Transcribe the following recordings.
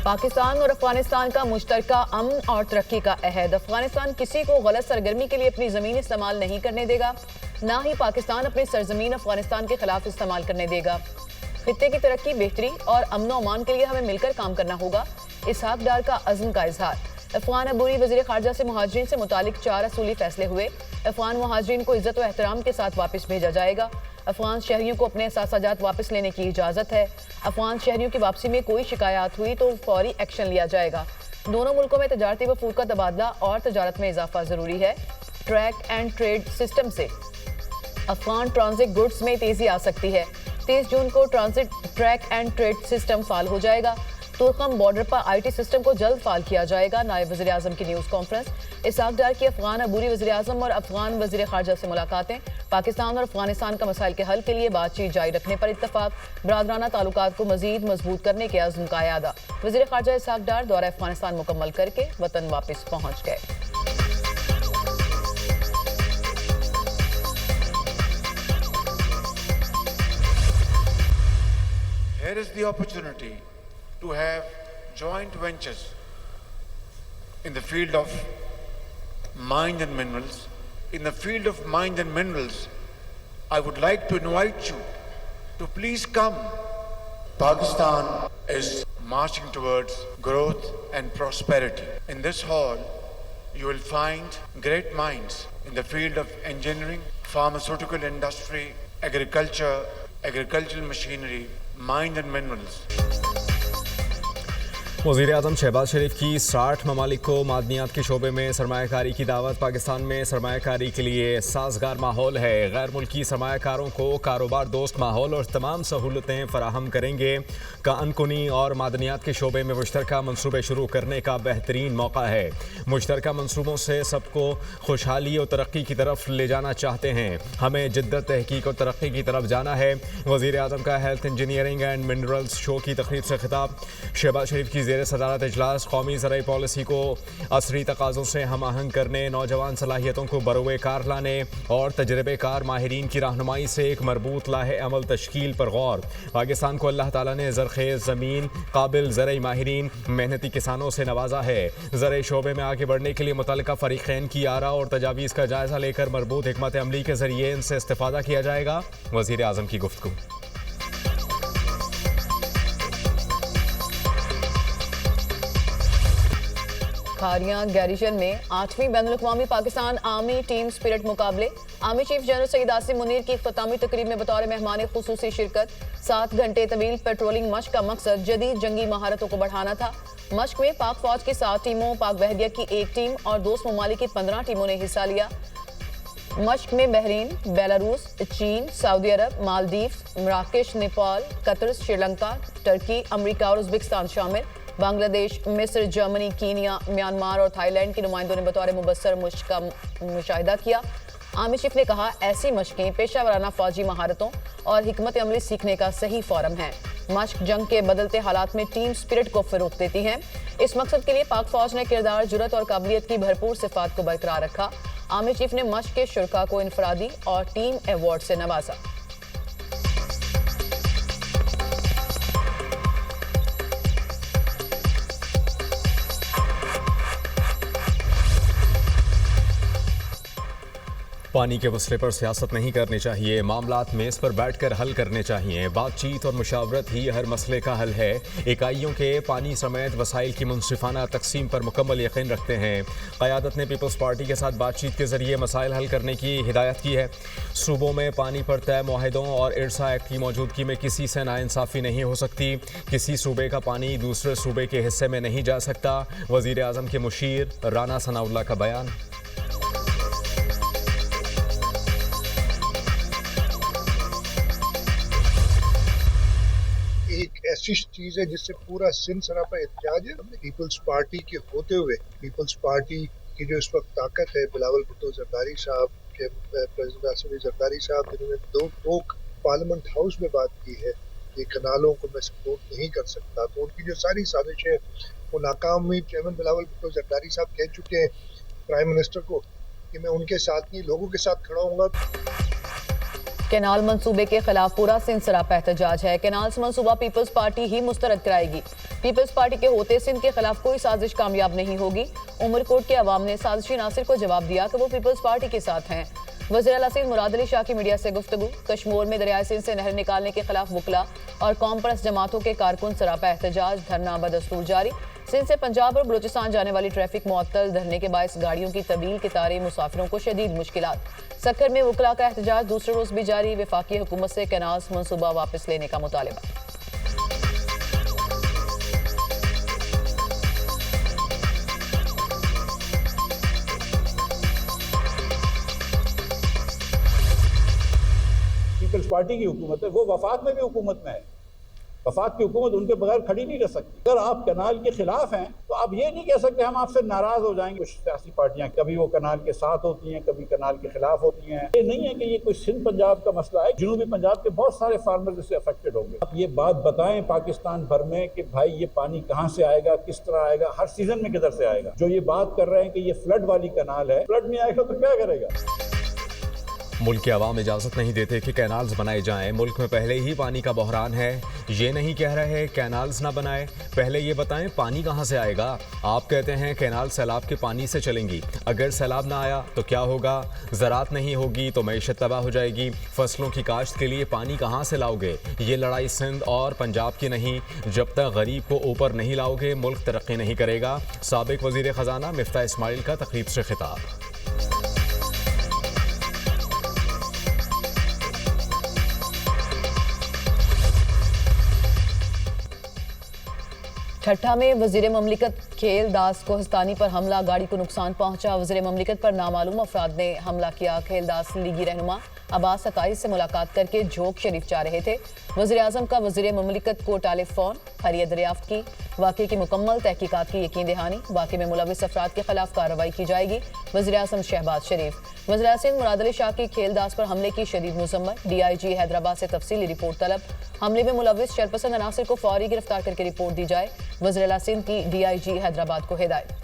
पाकिस्तान और अफगानिस्तान का मुश्तरका अमन और तरक्की का अहद। अफगानिस्तान किसी को गलत सरगर्मी के लिए अपनी जमीन इस्तेमाल नहीं करने देगा, ना ही पाकिस्तान अपनी सरजमीन अफगानिस्तान के खिलाफ इस्तेमाल करने देगा। खित्ते की तरक्की, बेहतरी और अमन अमान के लिए हमें मिलकर काम करना होगा। इसहाक डार का अज़्म का इजहार। अफगान अबूरी वज़ीर ख़ारजा से मुहाजिरीन से मुतालिक 4 असूली फैसले हुए। अफगान मुहाजिरीन को इज्जत व एहतराम के साथ वापस भेजा जाएगा। अफगान शहरियों को अपने असासाजात वापस लेने की इजाज़त है। अफगान शहरियों की वापसी में कोई शिकायत हुई तो फौरी एक्शन लिया जाएगा। दोनों मुल्कों में तजारती वफूद का तबादला और तजारत में इजाफा ज़रूरी है। ट्रैक एंड ट्रेड सिस्टम से अफगान ट्रांजिट गुड्स में तेज़ी आ सकती है। 23 जून को transit track and trade system फाल हो जाएगा। तुर्कम बॉर्डर पर IT सिस्टम को जल्द फाल किया जाएगा। नायब वज़ीर आज़म की न्यूज़ कॉन्फ्रेंस। इसहाक डार की अफगान अबूरी वज़ीर आज़म और अफगान वज़ीर ख़ारजा से मुलाकातें। पाकिस्तान और अफगानिस्तान का मसाइल के हल के लिए बातचीत जारी रखने पर इत्तफाक। बरादराना ताल्लुकात को मज़ीद मजबूत करने के अज़्म का यादा। वज़ीर ख़ारजा इसहाक डार दौरा अफगानिस्तान मुकम्मल करके वतन वापस पहुँच गए। Here is the opportunity to have joint ventures in the field of mines and minerals. In the field of mines and minerals, I would like to invite you to please come. Pakistan is marching towards growth and prosperity. In this hall, you will find great minds in the field of engineering, pharmaceutical industry, agriculture, agricultural machinery, mines and minerals. वज़ीर आज़म शहबाज शरीफ की 60 ममालिक को मादनियात के शोबे में सरमायाकारी की दावत। पाकिस्तान में सरमायाकारी के लिए साजगार माहौल है। गैर मुल्की सरमायाकारों को कारोबार दोस्त माहौल और तमाम सहूलतें फराहम करेंगे। कानकुनी और मादनियात के शोबे में मुश्तरका मनसूबे शुरू करने का बेहतरीन मौका है। मुश्तरका मनसूबों से सबको खुशहाली और तरक्की की तरफ ले जाना चाहते हैं। हमें जिद्दत, तहकीक और तरक्की की तरफ जाना है। वज़ीर आज़म का health, engineering and minerals show की तकरीब से खिताब। शहबाज शरीफ की ज़ेर सदारत इजलास। कौमी ज़राई पॉलिसी को असरी तकाज़ों से हम आहंग करने, नौजवान सलाहियतों को बरोए कार लाने और तजर्बेकार माहिरीन की रहनुमाई से एक मरबूत लाहे अमल तश्कील पर गौर। पाकिस्तान को अल्लाह ताला ने ज़रख़ेज़ ज़मीन, काबिल ज़राई माहिरीन, मेहनती किसानों से नवाजा है। ज़राई शोबे में आगे बढ़ने के लिए मुतल्लिका फ़रीक़ैन की आरा और तजावीज़ का जायज़ा लेकर मरबूत हिकमत अमली के ज़रिए इनसे इस्तिफ़ादा किया जाएगा। वज़ीर आज़म की गुफ्तगू। खारियां गैरिशन में 8वीं बैनुल-अक़वामी पाकिस्तान आर्मी टीम स्पिरिट मुकाबले। Army chief general Syed Asim Munir की इख्तितामी तकरीब में बतौर मेहमान खुसूसी शिरकत। 7 घंटे तवील पेट्रोलिंग मश्क का मकसद जदीद जंगी महारतों को बढ़ाना था। मश्क में पाक फौज की 7 टीमों, पाक बहरिया की 1 टीम और दोस्त ममालिक की 15 टीमों ने हिस्सा लिया। मश्क में बहरीन, बेलारूस, चीन, सऊदी अरब, मालदीव्स, मराकेश, Nepal, Qatar, Sri Lanka, Turkey, America और उज़्बेकिस्तान शामिल। बांग्लादेश, मिस्र, जर्मनी, कीनिया, म्यांमार और थाईलैंड के नुमाइंदों ने बतौर मुबस्सर मश्क का मुशाहिदा किया। आर्मी चीफ ने कहा, ऐसी मश्कें पेशा वराना फौजी महारतों और हिकमत अमली सीखने का सही फोरम है। मश्क जंग के बदलते हालात में टीम स्पिरिट को फ़रोग़ देती हैं। इस मकसद के लिए पाक फौज ने किरदार, जुरत और काबिलियत की भरपूर सिफात को बरकरार रखा। आर्मी चीफ ने मश्क के शुरका को इनफरादी और टीम अवार्ड से नवाजा। पानी के मसले पर सियासत नहीं करनी चाहिए। मामलात मेज़ पर बैठकर हल करने चाहिए। बातचीत और मुशावरत ही हर मसले का हल है। इकाइयों के पानी समेत वसाइल की मुनसिफाना तकसीम पर मुकम्मल यकीन रखते हैं। क़यादत ने पीपल्स पार्टी के साथ बातचीत के जरिए मसाइल हल करने की हिदायत की है। सूबों में पानी पर तय मुआहदों और इरसा एक्ट की मौजूदगी में किसी से नाइंसाफ़ी नहीं हो सकती। किसी सूबे का पानी दूसरे सूबे के हिस्से में नहीं जा सकता। वज़ीर आज़म के मुशीर राना सनाउल्लाह का बयान। एक ऐसी चीज है जिससे पूरा सिंध सरापा एहतजाज है। पीपल्स पार्टी के होते हुए पीपल्स पार्टी की जो इस वक्त ताकत है, बिलावल भुट्टो जरदारी साहब, प्रेसिडेंट आसिफ जरदारी साहब, जिन्होंने 2 टोक पार्लियामेंट हाउस में बात की है कि कनालों को मैं सपोर्ट नहीं कर सकता, तो उनकी जो सारी साजिश है वो नाकाम हुई। चेयरमैन बिलावल भुट्टो जरदारी साहब कह चुके हैं प्राइम मिनिस्टर को कि मैं उनके साथ नहीं, लोगों के साथ खड़ा हूँगा। केनाल मंसूबे के खिलाफ पूरा सिंध सरापा एहतजाज है। केनाल मंसूबा पीपल्स पार्टी ही मुस्तरद कराएगी। पीपल्स पार्टी के होते सिंध के खिलाफ कोई साजिश कामयाब नहीं होगी। उमरकोट के अवाम ने साजिशी नासिर को जवाब दिया कि वो पीपल्स पार्टी के साथ हैं। वज़ीर आला सिंध मुराद अली शाह की मीडिया से गुफ्तगू। कश्मीर में दरियाए सिंध से नहर निकालने के खिलाफ वकला और कौम परस्त जमातों के कारकुन सरापा एहतजाज, धरना बदस्तूर जारी। सिंध से पंजाब और बलूचिस्तान जाने वाली ट्रैफिक मुअत्तल, धरने के बायस गाड़ियों की तवील कतारें, मुसाफिरों को शदीद मुश्किलात। सक्खर में वकला का एहतजाज दूसरे रोज भी जारी। वफाकी हुकूमत से कैनाल्स मनसूबा वापस लेने का मुतालिबा। पीपल्स पार्टी की हुकूमत है, वो वफाक में भी हुकूमत में है। वफाक की हुकूमत उनके बगैर खड़ी नहीं रह सकती। अगर आप कनाल के खिलाफ हैं तो आप ये नहीं कह सकते हम आपसे नाराज हो जाएंगे। कुछ सियासी पार्टियां कभी वो कनाल के साथ होती हैं, कभी कनाल के खिलाफ होती हैं। ये नहीं है कि ये कोई सिंध पंजाब का मसला है। जनूबी पंजाब के बहुत सारे फार्मर्स इससे अफेक्टेड होंगे। आप ये बात बताएं पाकिस्तान भर में कि भाई ये पानी कहाँ से आएगा, किस तरह आएगा, हर सीजन में किधर से आएगा। जो ये बात कर रहे हैं कि ये फ्लड वाली कनाल है, फ्लड नहीं आएगा तो क्या करेगा। मुल्क के अवाम इजाज़त नहीं देते कि कैनाल्स बनाए जाएं। मुल्क में पहले ही पानी का बहरान है। ये नहीं कह रहे कैनाल्स ना बनाएं। पहले ये बताएं पानी कहाँ से आएगा। आप कहते हैं कैनाल सैलाब के पानी से चलेंगी। अगर सैलाब ना आया तो क्या होगा? ज़राअत नहीं होगी तो मईशत तबाह हो जाएगी। फसलों की काश्त के लिए पानी कहाँ से लाओगे? ये लड़ाई सिंध और पंजाब की नहीं। जब तक गरीब को ऊपर नहीं लाओगे मुल्क तरक्की नहीं करेगा। साबिक वज़ीर ख़जाना मिफ्ता इस्माइल का तक़रीब से खिताब। ठट्ठा में वज़ीर ममलिकत खेल दास कोहिस्तानी पर हमला, गाड़ी को नुकसान पहुंचा। वज़ीर ममलिकत पर नामालूम अफराद ने हमला किया। खेल दास लीगी रहनुमा अब्बास अकाई से मुलाकात करके झोंक शरीफ जा रहे थे। वज़ीर आज़म का वज़ीर ममलिकत को टेलीफोन, हरियत दरियाफ्त की। वाक़े की मुकम्मल तहकीकात की यकीन दहानी। वाक़े में मुलविस अफराद के खिलाफ कार्रवाई की जाएगी। वज़ीर आज़म शहबाज शरीफ। वज़ीर आला सिंध मुराद अली शाह की खेल दास पर हमले की शदीद मुज़म्मत। DIG हैदराबाद से तफसीली रिपोर्ट तलब। हमले में मुलविस शरपसंद अनासर को फौरी गिरफ्तार करके रिपोर्ट दी जाए। वज़ीर आला सिंध की DIG हैदराबाद को हिदायत।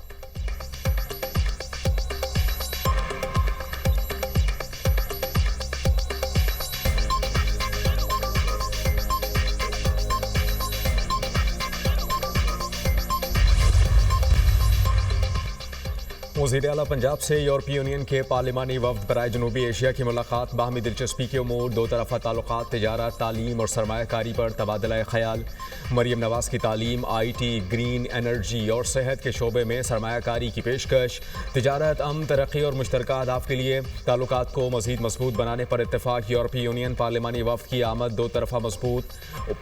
वज़ीर आला पंजाब से यूरोपीय यूनियन के पार्लिमानी वफ्द बराए जनूबी एशिया की मुलाकात। बाहमी दिलचस्पी के उमूर, दो तरफ़ा ताल्लुकात, तिजारत, तालीम और सरमायाकारी पर तबादला ख्याल। मरियम नवाज़ की तालीम, IT, ग्रीन एनर्जी और सेहत के शोबे में सरमायाकारी की पेशकश। तिजारत, अमन, तरक्की और मुश्तरका अहदाफ के लिए ताल्लुकात को मज़ीद मजबूत बनाने पर इत्तेफाक। यूरोपीय यूनियन पार्लिमानी वफ्द की आमद दो तरफ़ा मजबूत,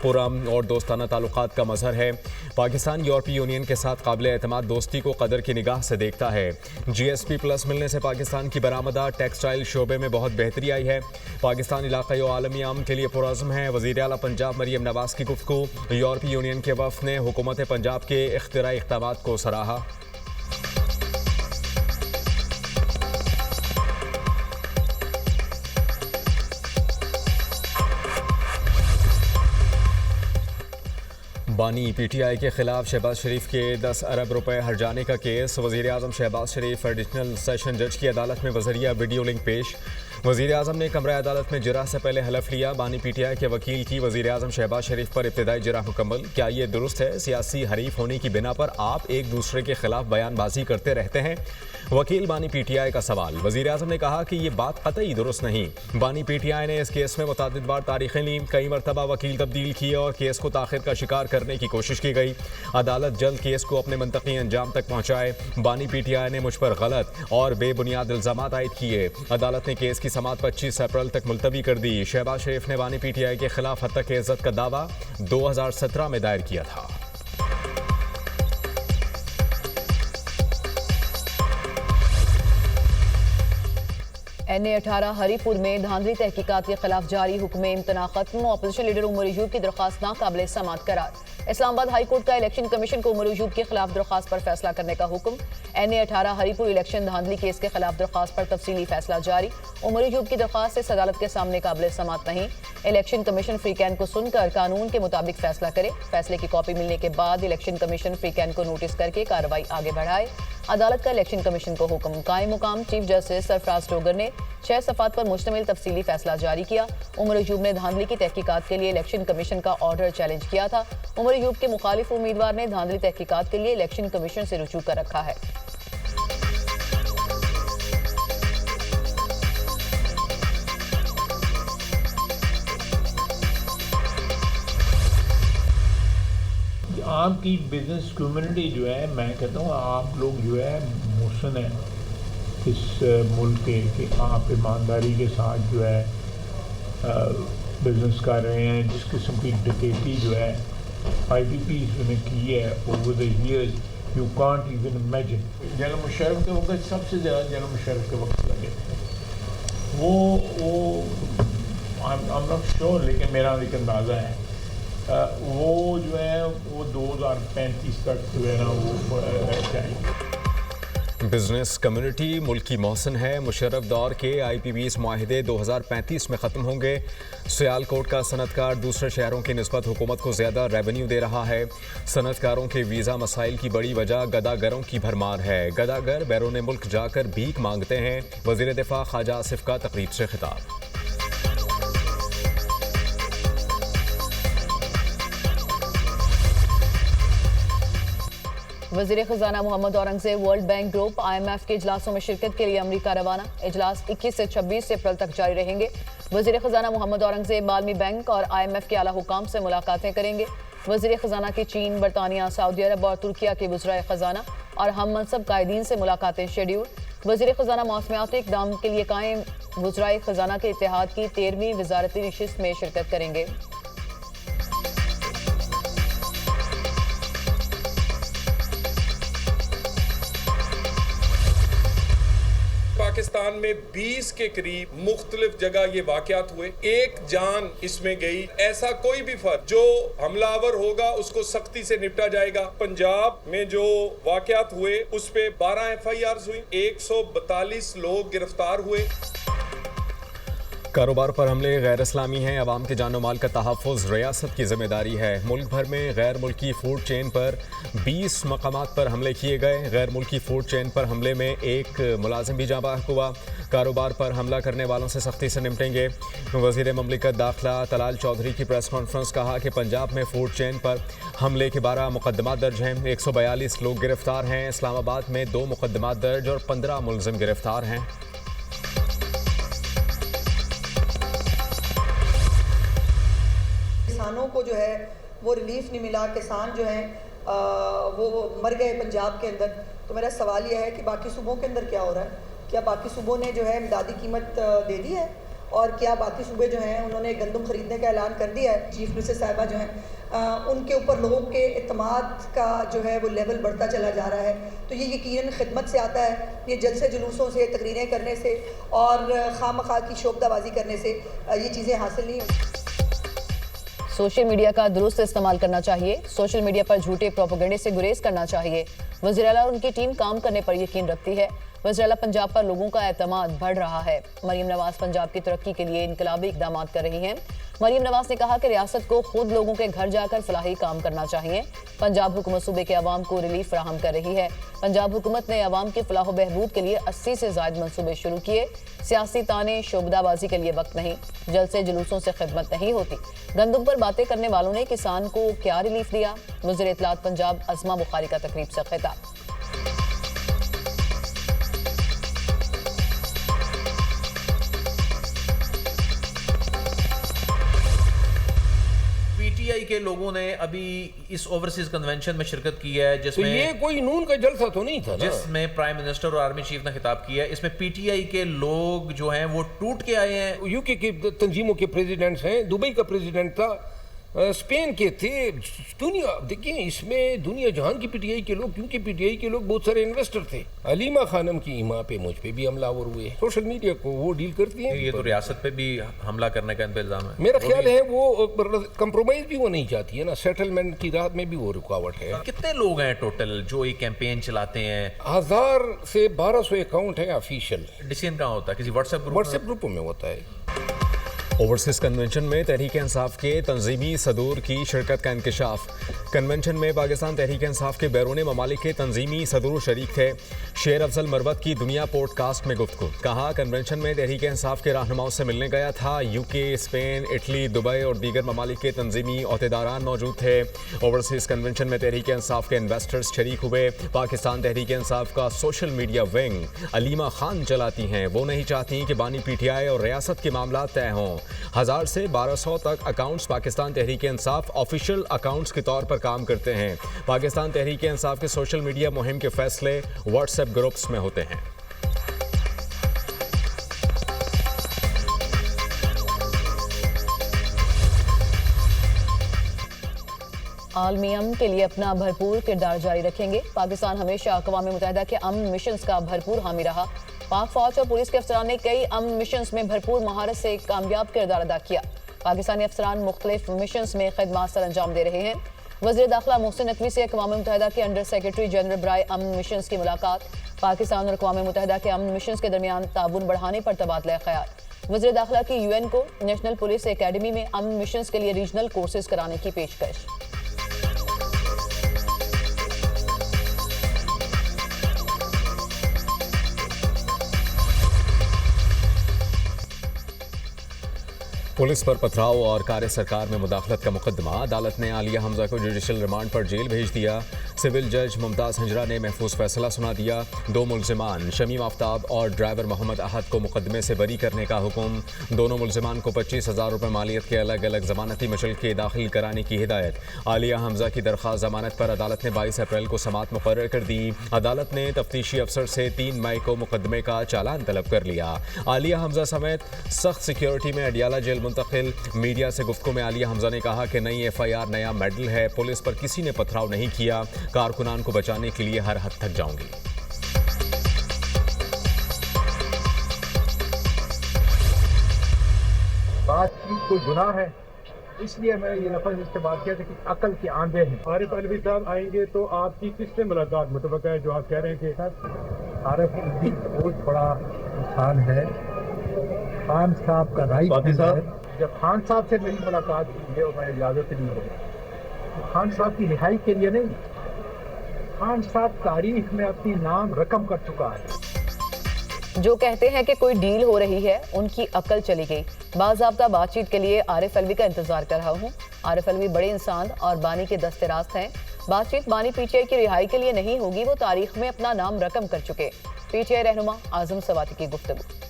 पुरअमन और दोस्ताना ताल्लुकात का मज़हर है। पाकिस्तान यूरोपीय यूनियन के साथ काबिल एतमाद दोस्ती को कदर की निगाह से देखता है। GSP प्लस मिलने से पाकिस्तान की बरामदा टेक्सटाइल शोबे में बहुत बेहतरी आई है। पाकिस्तान इलाक़ाई और आलमी अमन के लिए पुरअज़्म है। वज़ीर आला पंजाब मरियम नवाज़ की गुफ्तगू। यूरोपीय यूनियन के वफ़द ने हुकूमत पंजाब के इख्तिराई इक़दामात को सराहा। बानी PTI के खिलाफ शहबाज शरीफ के 10 अरब रुपए हर्जाने का केस। वज़ीर आज़म शहबाज शरीफ एडिशनल सेशन जज की अदालत में बज़रिया वीडियो लिंक पेश। वज़ीर आज़म ने कमरा अदालत में जिरा से पहले हलफ लिया। बानी PTI के वकील की वज़ीर आज़म शहबाज शरीफ पर इब्तिदाई जिरा मुकम्मल। क्या ये दुरुस्त है सियासी हरीफ होने की बिना पर आप एक दूसरे के खिलाफ बयानबाजी करते रहते हैं? वकील बानी PTI का सवाल। वज़ीर आज़म ने कहा कि ये बात कतई दुरुस्त नहीं। बानी PTI ने इस केस में मुतादिद बार तारीखें ली, कई मरतबा वकील तब्दील किए और केस को ताख़िर का शिकार करने की कोशिश की गई। अदालत जल्द केस को अपने मंतकी अंजाम तक पहुँचाए। बानी PTI ने मुझ पर गलत और बेबुनियाद इल्ज़ामात आयद किए। अदालत ने केस की समाअत 25 अप्रैल तक मुलतवी कर दी। शहबाज शरीफ ने बानी PTI के खिलाफ हत्या के इज्जत का दावा 2017 में दायर किया था। NA-18 हरीपुर में धांधली तहकीकात के खिलाफ जारी हुक्म इम्तना खत्म। अपोजिशन लीडर उमर अयूब की दरख्वास्त नाकाबिल समाअत करार। इस्लामाबाद हाई कोर्ट का इलेक्शन कमीशन को उमर अयूब के खिलाफ दरख्वास्त पर फैसला करने का हुक्म। NA-18 हरीपुर इलेक्शन धांधली केस के खिलाफ दरख्वास्त पर तफसीली फैसला जारी। उमर अयूब की दरख्वास्त इस अदालत के सामने काबिल समाअत नहीं। इलेक्शन कमीशन फ्री कैन को सुनकर कानून के मुताबिक फैसला करे। फैसले की कॉपी मिलने के बाद इलेक्शन कमीशन फ्री कैन को नोटिस करके कार्रवाई आगे बढ़ाए। अदालत का इलेक्शन कमीशन को हुक्म। कायम मुकाम चीफ जस्टिस सरफराज टोगर ने 6 सफ़ात पर मुश्तमिल तफसीली फैसला जारी किया। उमर अयूब ने धांधली की तहकीकात के लिए इलेक्शन कमीशन का ऑर्डर चैलेंज किया था। उमर अयूब के मुखालिफ उम्मीदवार ने धांधली तहकीकात के लिए इलेक्शन कमीशन से रुजू कर रखा है। आपकी बिजनेस कम्युनिटी जो है, मैं कहता हूँ आप लोग जो है मोशन है इस मुल्क के कि आप ईमानदारी के साथ जो है बिजनेस कर रहे हैं। जिस किस्म की डकैती जो है IPPs ने की है over the years, you can't even imagine. General Musharraf के वक्त सबसे ज़्यादा जनरल मुशर्रफ के वक्त लगे थे वो आई एम नॉट श्योर, लेकिन मेरा एक अंदाज़ा है वो जो है वो 2035 तक जो है ना वो रह जाएंगे। बिजनेस कम्युनिटी मुल्क की मौसन है। मुशर्रफ दौर के IPPs मुआहिदे 2035 में ख़त्म होंगे। सियालकोट का सनतकार दूसरे शहरों की निस्बत हुकूमत को ज़्यादा रेवेन्यू दे रहा है। सनतकारों के वीज़ा मसाइल की बड़ी वजह गदागरों की भरमार है। गदागर बैरून मुल्क जाकर भीख मांगते हैं। वज़ीर दिफा ख्वाजा आसिफ का तकरीब से खिताब। वज़ीर ख़ज़ाना Mohammad Aurangzeb world bank group IMF के इजलासों में शिरकत के लिए अमरीका रवाना। इजलास 21 से 26 अप्रैल तक जारी रहेंगे। वज़ीर ख़ज़ाना मोहम्मद औरंगज़ेब आलमी बैंक और IMF के आला हुकाम से मुलाकातें करेंगे। वज़ीर ख़ज़ाना की चीन, बरतानिया, सऊदी अरब और तुर्किया के वज़राए ख़ज़ाना और हम मनसब कायदीन से मुलाकातें शेड्यूल। वज़ीर ख़ज़ाना मौसमियाती इक़दाम के लिए कायम वज़राए ख़ज़ाना के इत्तेहाद की 13वीं वज़ारती नशिस्त में शिरकत करेंगे। पाकिस्तान में 20 के करीब मुख्तलिफ जगह ये वाकयात हुए, एक जान इसमें गई। ऐसा कोई भी फर्द जो हमलावर होगा उसको सख्ती से निपटा जाएगा। पंजाब में जो वाकयात हुए उस पे 12 FIRs हुई, 142 लोग गिरफ्तार हुए। कारोबार पर हमले गैर इस्लामी हैं। अवाम के जानो माल का तहफ़्फ़ुज़ रियासत की जिम्मेदारी है। मुल्क भर में गैर मुल्की फूड चेन पर 20 मकामात पर हमले किए गए। गैर मुल्की फूड चेन पर हमले में एक मुलाजिम भी जाँ बहक हुआ। कारोबार पर हमला करने वालों से सख्ती से निपटेंगे। वज़ीर ममलिकत दाखिला तलाल चौधरी की प्रेस कॉन्फ्रेंस कहा कि पंजाब में फूड चेन पर हमले के 12 मुकदमा दर्ज हैं। 142 लोग गिरफ्तार हैं। इस्लामाबाद में 2 मुकदमा दर्ज और 15 मुलजिम गिरफ्तार हैं। किसानों को जो है वो रिलीफ नहीं मिला, किसान जो हैं वो मर गए पंजाब के अंदर। तो मेरा सवाल यह है कि बाकी सूबों के अंदर क्या हो रहा है? क्या बाकी सूबों ने जो है इमदादी कीमत दे दी है? और क्या बाकी सूबे जो हैं उन्होंने गंदम खरीदने का ऐलान कर दिया है? चीफ मिनिस्टर साहिबा जो हैं उनके ऊपर लोगों के इत्मीनान का जो है वो लेवल बढ़ता चला जा रहा है। तो ये यकीनन खिदमत से आता है। ये जलसे जुलूसों से, तकरीरें करने से और खामखा की शोबदाबाजी करने से ये चीज़ें हासिल नहीं होती। सोशल मीडिया का दुरुस्त इस्तेमाल करना चाहिए। सोशल मीडिया पर झूठे प्रोपेगेंडे से गुरेज करना चाहिए। वज़ीर आला और उनकी टीम काम करने पर यकीन रखती है। वज़ीर आला पंजाब पर लोगों का एतमाद बढ़ रहा है। मरीम नवाज पंजाब की तरक्की के लिए इनकलाबी इकदाम कर रही हैं। मरीम नवाज ने कहा कि रियासत को खुद लोगों के घर जाकर फलाही काम करना चाहिए। पंजाब हुकूमत सूबे के अवाम को रिलीफ फराहम कर रही है। पंजाब हुकूमत ने अवाम के फलाह बहबूद के लिए 80 से ज़ायद मनसूबे शुरू किए। सियासी ताने शोबदाबाजी के लिए वक्त नहीं, जलसे जुलूसों से खिदमत नहीं होती। गंदम पर बातें करने वालों ने किसान को क्या रिलीफ दिया? वज़ीर इत्तलात पंजाब अज़मा बुखारी का तकरीब से खिताब। PTI के लोगों ने अभी इस ओवरसीज कन्वेंशन में शिरकत की है, जिसमें तो ये कोई नून का जलसा तो नहीं था ना? जिसमें प्राइम मिनिस्टर और आर्मी चीफ ने खिताब किया है। इसमें PTI के लोग जो हैं वो टूट के आए हैं। यूके की तंजीमों के प्रेसिडेंट्स हैं, दुबई का प्रेसिडेंट था, स्पेन के थे। दुनिया देखिए, इसमें दुनिया जहान की PTI के लोग, क्योंकि PTI के लोग बहुत सारे इन्वेस्टर थे। अलीमा खानम की इमा पे मुझ पे भी हमलावर हुए। सोशल मीडिया को वो डील करती हैं। ये तो रियासत पे भी हमला करने का इल्जाम है। मेरा ख्याल है वो कंप्रोमाइज भी वो नहीं चाहती है ना, सेटलमेंट की राह में भी वो रुकावट है। कितने लोग हैं टोटल जो ये कैंपेन चलाते हैं? 1000 से 1200 अकाउंट है ऑफिशियल। डिसीजन कहाँ होता है? किसी व्हाट्सएप ग्रुपों में होता है। ओवरसीज कन्वेंशन में तहरीक इंसाफ के तंजीमी सदूर की शिरकत का इंकशाफ। कन्वेंशन में पाकिस्तान तहरीक इंसाफ के बैरून ममालिक के तंजीमी सदूर शरीक थे। शेर अफजल मरवत की दुनिया पॉडकास्ट में गुफ्तगू। कहा, कन्वेंशन में तहरीक इंसाफ के रहनुमाओं से मिलने गया था। यूके, स्पेन, इटली, दुबई और दीगर ममालिक के तंजीमी ओहदेदारान मौजूद थे। ओवरसीज कन्वेंशन में तहरीक इंसाफ के इन्वेस्टर्स शरीक हुए। पाकिस्तान तहरीक इंसाफ का social media wing Aleema Khan चलाती हैं। वो नहीं चाहती कि बानी PTI और रियासत के मामला तय हों। 1000 से 1200 तक accounts Pakistan Tehreek Insaf official accounts के तौर पर काम करते हैं। पाकिस्तान तहरीक इंसाफ के सोशल मीडिया मुहिम के फैसले व्हाट्सएप ग्रुप्स में होते हैं। आलमी अमन के लिए अपना भरपूर किरदार जारी रखेंगे। पाकिस्तान हमेशा अक़वाम मुत्तहिदा के अमन मिशंस का भरपूर हामी रहा। पाक फौज और पुलिस के अफसरान ने कई अमन मिशंस में भरपूर महारत से कामयाब किरदार अदा किया। पाकिस्तानी अफसरान मुख्तलिफ मिशंस में खदमात सर अंजाम दे रहे हैं। वज़ीर दाखिला मोहसिन नकवी से अक़वाम मुत्तहिदा के अंडर सेक्रेटरी जनरल बराए अमन मिशंस की मुलाकात। पाकिस्तान और अक़वाम मुत्तहिदा के अमन मिशंस के दरमियान ताबून बढ़ाने पर तबादला ख्याल। वज़ीर दाखिला की UN को नेशनल पुलिस एकेडमी में अमन मिशंस के लिए रीजनल कोर्सेज कराने की पेशकश। पुलिस पर पथराव और कार्य सरकार में मुदाखलत का मुकदमा। अदालत ने आलिया हमजा को जुडिशल रिमांड पर जेल भेज दिया। सिविल जज मुमताज़ हिंजरा ने महफूज फैसला सुना दिया। 2 मुलजिमान शमीम आफ्ताब और ड्राइवर मोहम्मद अहद को मुकदमे से बरी करने का हुक्म। दोनों मुलजिमान को 25,000 रुपये मालियत के अलग अलग जमानती मशल्के दाखिल कराने की हिदायत। आलिया हमजा की दरख्वास्त जमानत पर अदालत ने 22 अप्रैल को समाअत मुकर्रर कर दी। अदालत ने तफ्तीशी अफसर से 3 मई को मुकदमे का चालान तलब कर लिया। आलिया हमजा समेत सख्त सिक्योरिटी में अडियाला जेल मुंतकिल। मीडिया से गुफ्तगू में आलिया हमजा ने कहा कि नई FIR नया मेडल है। पुलिस पर किसी ने पथराव नहीं किया। कारकुनान को बचाने के लिए हर हद तक जाऊंगी। बातचीत कोई गुनाह है, इसलिए मैं ये लफ्ज़ इस्तेमाल किया था कि अकल के आंधे हैं। आरिफ अलवी साहब आएंगे तो आपकी किससे मुलाकात मुतवक्का है, जो आप कह रहे हैं कि सर आरिफ अलवी बहुत बड़ा इंसान है, खान साहब का राइट है। जब खान साहब से मेरी मुलाकात हुई है और मैं इजाज़त ली है, तो खान साहब की रिहाई के लिए नहीं, खान साहब तारीख में अपनी नाम रकम कर चुका है। जो कहते हैं कि कोई डील हो रही है, उनकी अकल चली गई। बाज़ाब्ता बातचीत के लिए आरिफ अलवी का इंतजार कर रहा हूँ। आरिफ अलवी बड़े इंसान और बानी के दस्ते रास्त हैं। बातचीत बानी PTI की रिहाई के लिए नहीं होगी, वो तारीख में अपना नाम रकम कर चुके। PTI रहनुमा आजम सवाती की गुफ्तगू।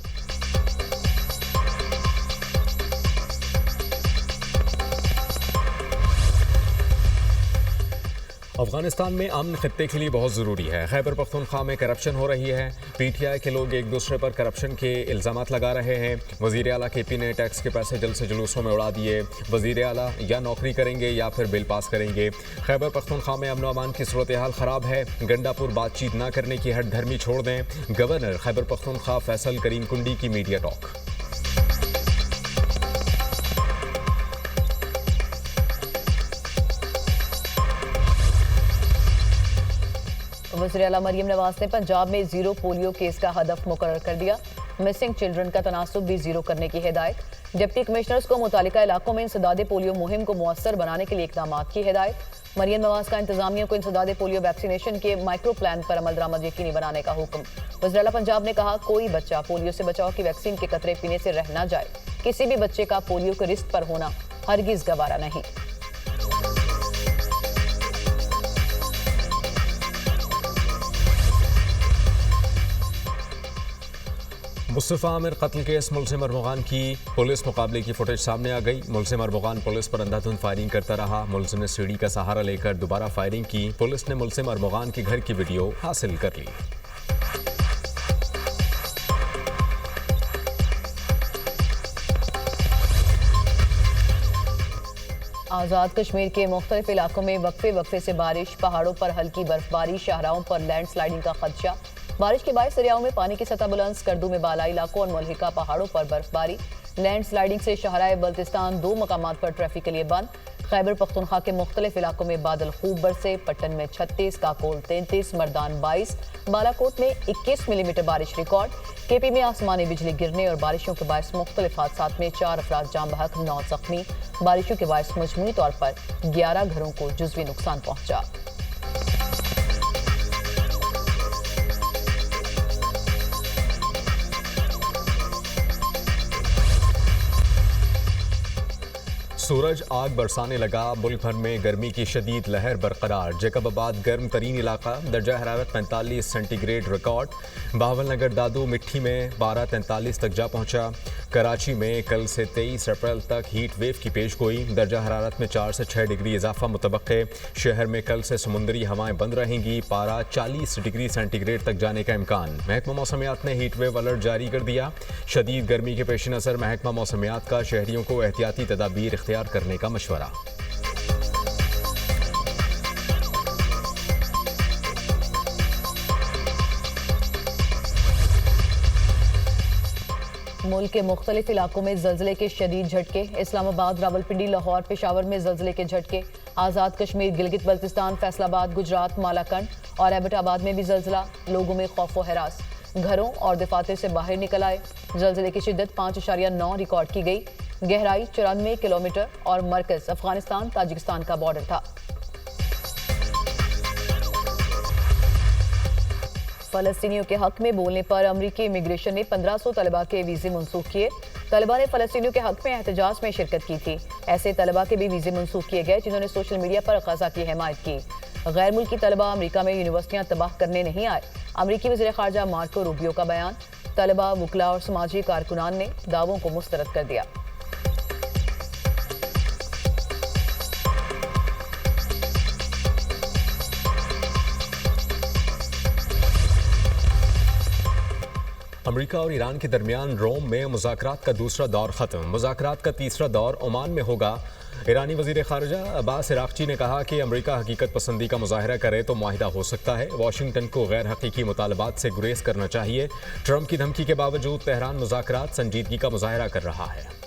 अफगानिस्तान में अमन खित्ते के लिए बहुत ज़रूरी है। खैबर पख्तूनख्वा में करप्शन हो रही है। PTI के लोग एक दूसरे पर करप्शन के इल्ज़ामात लगा रहे हैं। वज़ीर आला KP ने टैक्स के पैसे जल से जुलूसों में उड़ा दिए। वज़ीर आला या नौकरी करेंगे या फिर बिल पास करेंगे। खैबर पख्तूनख्वा में अमन अमान की सूरत हाल ख़राब है। गंडापुर बातचीत न करने की हट धर्मी छोड़ दें। गवर्नर खैबर पख्तूनख्वा फैसल करीम कुंडी की मीडिया टॉक। वज़ीर आला मरियम नवाज ने पंजाब में 0 पोलियो केस का हदफ मुकर्रर कर दिया। मिसिंग चिल्ड्रन का तनासुब भी 0 करने की हिदायत। डिप्टी कमिश्नर्स को मुतालिका इलाकों में इंसदादे पोलियो मुहिम को मुअस्सर बनाने के लिए इक़दाम की हिदायत। मरियम नवाज का इंतजामिया को इंसदादे पोलियो वैक्सीनेशन के माइक्रो प्लान पर अमल दरामद यकीनी बनाने का हुक्म। वज़ीर आला पंजाब ने कहा, कोई बच्चा पोलियो से बचाव की वैक्सीन के कतरे पीने से रह न जाए। किसी भी बच्चे का पोलियो के रिस्क पर होना हरगिज़ गवारा नहीं। मुस्तफ़ा आमिर कत्ल केस मुलज़िम अरमुगान की पुलिस मुकाबले की फुटेज सामने आ गई। मुलज़िम अरमुगान पुलिस पर अंधाधुंध फायरिंग करता रहा। मुलज़िम ने सीढ़ी का सहारा लेकर दोबारा फायरिंग की। पुलिस ने मुलज़िम अरमुगान के घर की वीडियो हासिल कर ली। आज़ाद कश्मीर के मुख्तलिफ इलाकों में वक्फे से बारिश। पहाड़ों पर हल्की बर्फबारी, शाहराहों पर लैंडस्लाइडिंग का खदशा। बारिश के बायस दरियाओं में पानी की सतह बुलंद। स्कर्दू में बालाई इलाकों और मुल्हिका पहाड़ों पर बर्फबारी। लैंडस्लाइडिंग से शाहराए बल्तिस्तान 2 मकामात पर ट्रैफिक के लिए बंद। खैबर पख्तूनख्वा के मुख्तलिफ इलाकों में बादल खूब बरसे। पट्टन में 36, काकोल 33, मर्दान 22, बालाकोट में 21 मिलीमीटर बारिश रिकॉर्ड। केपी में आसमानी बिजली गिरने और बारिशों के बायस मुख्तलिफ हादसात में 4 अफराद जाम बहक, 9 जख्मी। बारिशों के बायस मजमूई तौर पर 11 घरों को जुज़वी नुकसान पहुंचा। सूरज आग बरसाने लगा। मुल्क भर में गर्मी की शदीद लहर बरकरार। जैकबाबाद गर्म तरीन इलाका, दर्जा हरारत 45 सेंटीग्रेड रिकॉर्ड। बावलनगर दादू मिट्टी में 12:43 तक जा पहुंचा। कराची में कल से 23 अप्रैल तक हीट वेव की पेश गोई। दर्जा हरारत में 4 से 6 डिग्री इजाफा मुतवक्के। शहर में कल से समुद्री हवाएं बंद रहेंगी। पारा 40 डिग्री सेंटीग्रेड तक जाने का इम्कान। महकमा मौसमियात ने हीट वेव अलर्ट जारी कर दिया। शदीद गर्मी के पेश नज़र महकमा मौसमियात का शहरियों को एहतियाती तदाबीर इख्तियार करने का मशवरा। मुल्क के मुख्तलिफ इलाकों में जल्जले के शदीद झटके। इस्लामाबाद, रावलपिंडी, लाहौर, पेशावर में जल्जले के झटके। आज़ाद कश्मीर, गिलगित बल्तिस्तान, फैसलाबाद, गुजरात, मालाकंड और एबटाबाद में भी जल्जला। लोगों में खौफ व हरास, घरों और दफातर से बाहर निकल आए। जल्जले की शिद्दत 5.9 रिकॉर्ड की गई। गहराई 94 किलोमीटर और मरकज अफगानिस्तान ताजिकिस्तान का बॉर्डर था। फलस्तीनियों के हक में बोलने पर अमरीकी इमिग्रेशन ने 1500 तलबा के वीज़े मनसूख किए। तलबा ने फलस्तीनियों के हक में एहतजाज में शिरकत की थी। ऐसे तलबा के भी वीज़े मनसूख किए गए जिन्होंने सोशल मीडिया पर गज़ा की हिमायत की। गैर मुल्की तलबा अमरीका में यूनिवर्सिटियां तबाह करने नहीं आए। अमरीकी वज़ीर ख़ारजा मार्को रूबियो का बयान। तलबा, वकला और समाजी कारकुनान ने दावों को मुस्तरद कर दिया। अमेरिका और ईरान के दरमियान रोम में मुज़ाकरात का दूसरा दौर ख़त्म। मुज़ाकरात का तीसरा दौर ओमान में होगा। ईरानी वज़ीर ख़ारजा अब्बास इराक़ची ने कहा कि अमेरिका हकीकत पसंदी का मुज़ाहरा करे तो मुआहिदा हो सकता है। वाशिंगटन को गैर हकीकी मुतालबात से गुरेज करना चाहिए। ट्रंप की धमकी के बावजूद तेहरान मुज़ाकरात संजीदगी का मुज़ाहरा कर रहा है।